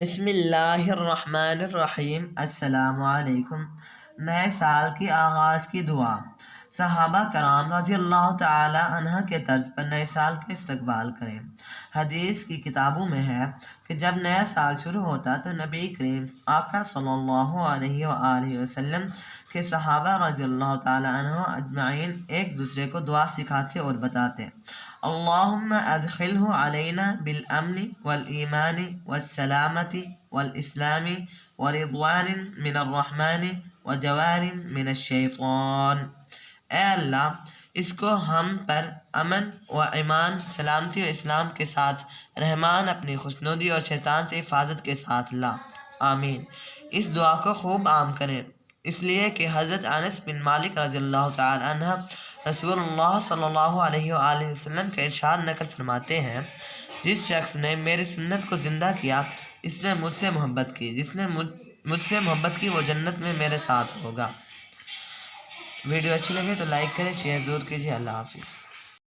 بسم اللہ الرحمن الرحیم۔ السلام علیکم۔ نئے سال کے آغاز کی دعا۔ صحابہ کرام رضی اللہ تعالی عنہ کے طرز پر نئے سال کا استقبال کریں۔ حدیث کی کتابوں میں ہے کہ جب نیا سال شروع ہوتا تو نبی کریم آقا صلی اللہ علیہ وآلہ وسلم کے صحابہ رضی اللہ تعالی عنہ اجمعین ایک دوسرے کو دعا سکھاتے اور بتاتے: اللہم ادخلہ علینا بالامن والایمان والسلامت والاسلام ورضوان من الرحمن وجوار من الشیطان۔ اے اللہ، اس کو ہم پر امن و ایمان، سلامتی و اسلام کے ساتھ، رحمان اپنی خوشنودی اور شیطان سے حفاظت کے ساتھ لا۔ آمین۔ اس دعا کو خوب عام کریں، اس لیے کہ حضرت انس بن مالک رضی اللہ تعالی عنہ رسول اللہ صلی اللہ علیہ وآلہ وسلم کا ارشاد نقل فرماتے ہیں: جس شخص نے میری سنت کو زندہ کیا، اس نے مجھ سے محبت کی، جس نے مجھ سے محبت کی وہ جنت میں میرے ساتھ ہوگا۔ ویڈیو اچھی لگے تو لائک کریں، شیئر ضرور کیجیے۔ اللہ حافظ۔